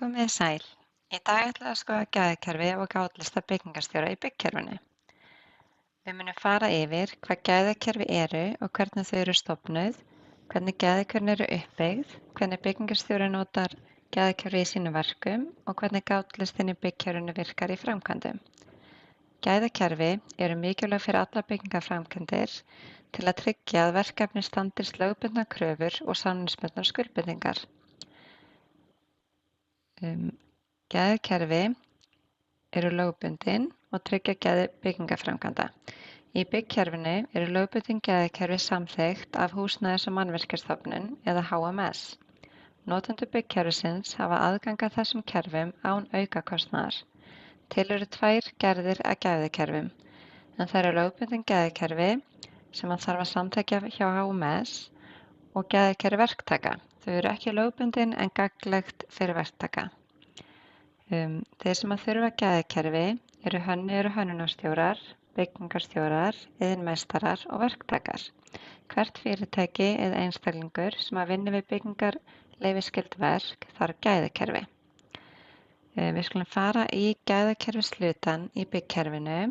Komiði sæl. Í dag ætla að skoða gæðakerfi og gátlista byggingarstjóra í byggkerfinu. Við munum fara yfir hvað gæðakerfi eru og hvernig þau eru stofnuð, hvernig gæðakerfin eru uppbyggð, hvernig byggingarstjóri notar gæðakerfi í sínum verkum og hvernig gátlistin í byggkerfinu virkar í framkvæmdum. Gæðakerfi eru mikilvæg fyrir allar byggingarframkvæmdir til að tryggja að verkefni standist lögbundnar kröfur og samningsbundnar skuldbindingar. Gæðakerfi eru lögbundin og tryggja gæði byggingarframkvæmda. Í byggkerfinu eru lögbundin gæðakerfi samþykkt af Húsnæðis- og mannvirkjastofnun eða HMS. Notendur byggkerfisins hafa aðgang að þessum kerfum án aukakostnaðar. Til eru tvær gerðir af gæðakerfum, en það eru lögbundin gæðakerfi sem þarf að samþykkja hjá HMS og gæðakerfi verktaka. Þau eru ekki lögbundin en gagnlegt fyrir verktaka. Þeir sem að þurfa gæðakerfi eru hönnunarstjórar, byggingarstjórar, iðnmeistarar og verktakar. Hvert fyrirtæki eða einstaklingur sem að vinna við byggingarleyfisskyld verk þarf gæðakerfi. Við skulum fara í gæðakerfishlutann í byggkerfinu.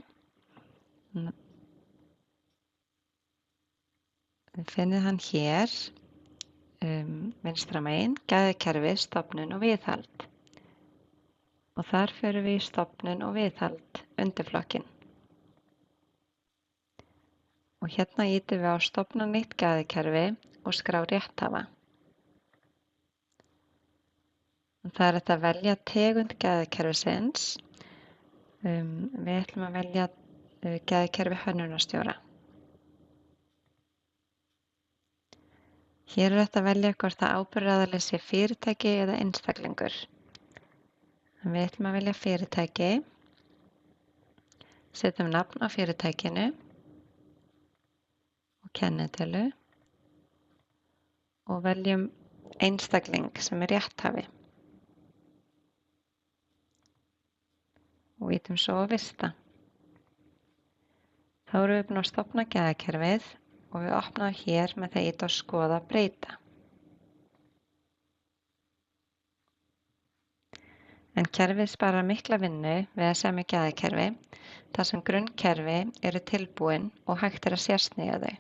Við finnum hann hér, vinstra megin, gæðakerfi, stofnun og viðhald. Og þar förum við í stofnun og viðhald, undirflokkinn. Og hérna ýtum við á stofna nýtt gæðakerfi og skrá rétthafa. Og það er hægt að velja tegund gæðakerfisins. Við ætlum að velja gæðakerfi hönnunarstjóra. Hér er hægt að velja hvort það ábyrgðaraðili sé fyrirtæki eða einstaklingur. Við ætlum að velja fyrirtæki, setjum nafn á fyrirtækinu og kennitölu og veljum einstakling sem er rétthafi. Og ýtum svo á vista. Þá erum við búin að stofna gæðakerfið og við opnaðum hér með því að ýta á skoða breyta. En kerfið sparar mikla vinnu við að semja gæðakerfi þar sem grunnkerfi eru tilbúin og hægt er að sérsníða þau.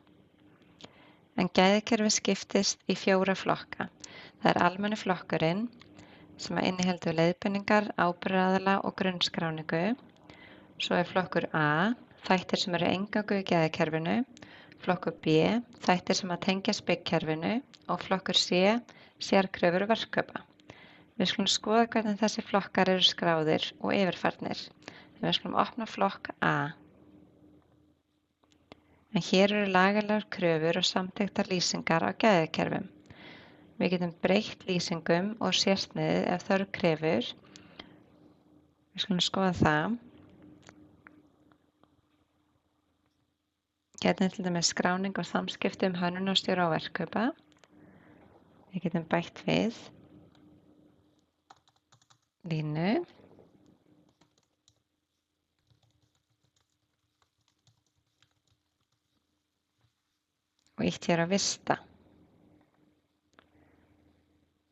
En gæðakerfi skiptist í 4 flokka. Það er almenni flokkurinn sem inniheldur leiðbeiningar, ábyrgðaraðila og grunnskráningu. Svo er flokkur A, þættir sem eru eingöngu í gæðakerfinu, flokkur B, þættir sem að tengjast byggkerfinu og flokkur C, sérkröfur og verkkaupa. Við skulum skoða hvernig þessi flokkar eru skráðir og yfirfarnir. Við skulum opna flokk A. En hér eru lagalegar kröfur og samþykktar lýsingar á gæðakerfum. Við getum breytt lýsingum og sérsniðið ef þörf krefur. Við skulum skoða það. Getum til dæmis skráning og samskipti hönnunarstjóra og verkkaupa. Við getum bætt við línu. Og ýtt hér á vista.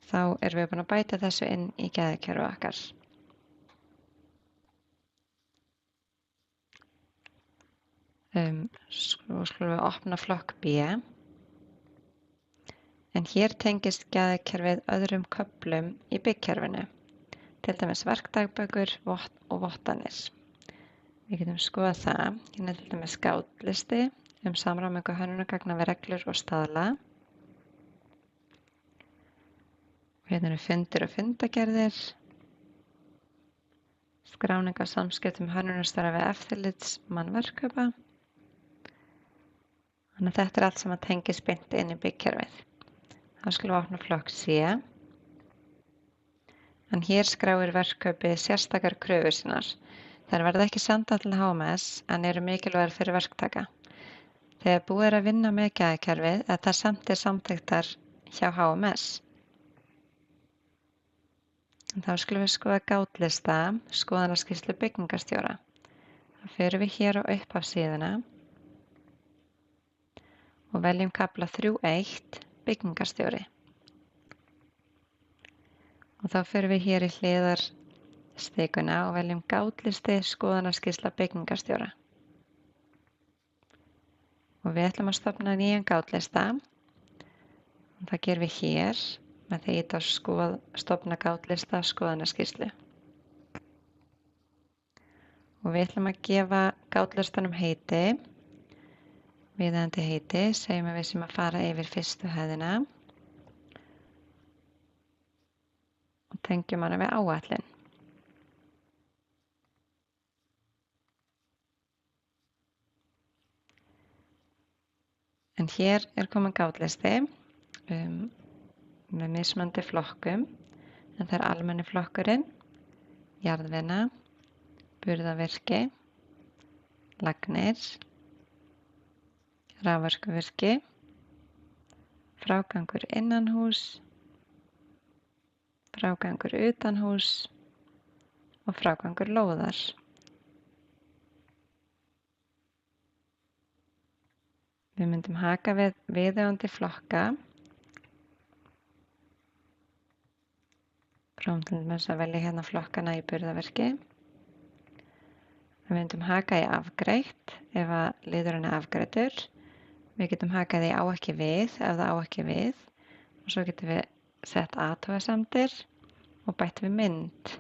Þá erum við búin að bæta þessu inn í gæðakerfi okkar. Svo skulum við opna flokk B. En hér tengist gæðakerfið öðrum köflum í byggkerfinu. Til dæmis verkdagbækur og vottanir. Við getum skoðað það. Hérna er til dæmis gátlisti samræmingu hönnunargagna við reglur og staðla. Hérna eru fundir og fundagerðir. Skráning á samskiptum hönnunarstjóra við eftirlitsmann verkkaupa. Þannig að þetta er allt sem að tengist beint inn í byggkerfið. Þá skulum við opna flokk C. En hér skráir verkkaupi sérstakar kröfur sínar. Þær verða ekki sendar til HMS en eru mikilvægar fyrir verktaka. Þegar búið er að vinna með gæðakerfið er það sendir samþykktar hjá HMS. Þá skulum við skoða gátlista, skoðanaskýrslu byggingarstjóra. Þá förum við hér á upphafssíðuna og veljum kafla 3.1 byggingarstjóri. Og þá förum við hér í hliðarstikuna og veljum gátlisti skoðanaskýrsla byggingarstjóra. Og við ætlum að stofna nýjan gátlista. Og það gerum við hér með því að stofna gátlista skoðanaskýrslu. Og við ætlum að gefa gátlistanum heiti, viðeigandi heiti, segjum að við sem að fara yfir fyrstu hæðina og tengjum hana við áætlun. En hér komin gátlisti með mismunandi flokkum, en það almenni flokkurinn, jarðvinna, burðarvirki, lagnir, raforkuvirki, frágangur innanhús, frágangur utanhús og frágangur lóðar. Við myndum haka við viðeigandi flokka. Prófum til dæmis að velja hérna flokkana í burðarvirki. Við myndum haka í afgreitt ef að liðurinn afgreiddur. Við getum hakað í á ekki við ef það á ekki við. Og svo getum við sett athugasemdir og bætt við mynd.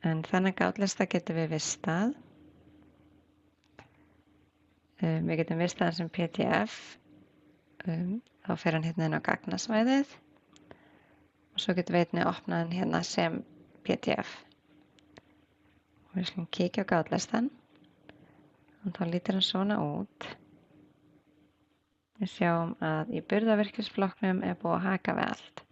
En þennan gátlista getum við vistað. Við getum vistað hann sem PDF. Þá fer hann hérna inn á gagnasvæðið. Og svo getum við einnig opnað hann hérna sem PDF. Og við skulum kíkja á gátlistan. Og þá lítur hann svona út. Við sjáum að í burðarvirkisflokknum búið að haka við allt.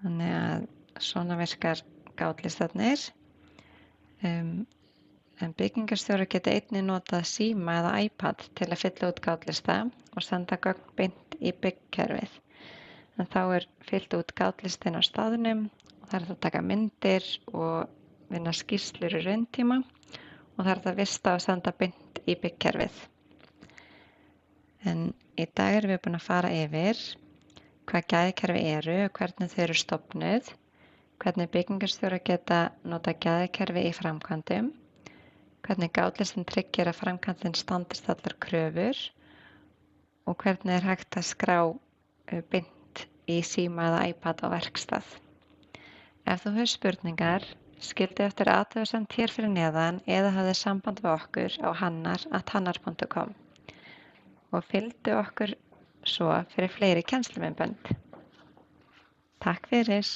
Þannig að svona virkar gátlistarnir. En byggingarstjórar geta einnig notað síma eða iPad til að fylla út gátlista og senda gögn beint í byggkerfið. En þá fyllt út gátlistin á staðnum og það hægt að taka myndir og vinna skýrslur í rauntíma og það hægt að vista og senda beint í byggkerfið. En í dag erum við búin að fara yfir hvað gæðakerfi eru og hvernig þau eru stofnuð, hvernig byggingarstjórar geta notað gæðakerfi í framkvæmdum, hvernig gátlistin tryggir að framkvæmdin standist allar kröfur og hvernig hægt að skrá beint í síma eða iPad á verkstað. Ef þú hefur spurningar, skildu eftir athugasemd hér fyrir neðan eða hafðu samband við okkur á hannar@hannar.com og fylgdu okkur svo fyrir fleiri kennslumyndbönd. Takk fyrir!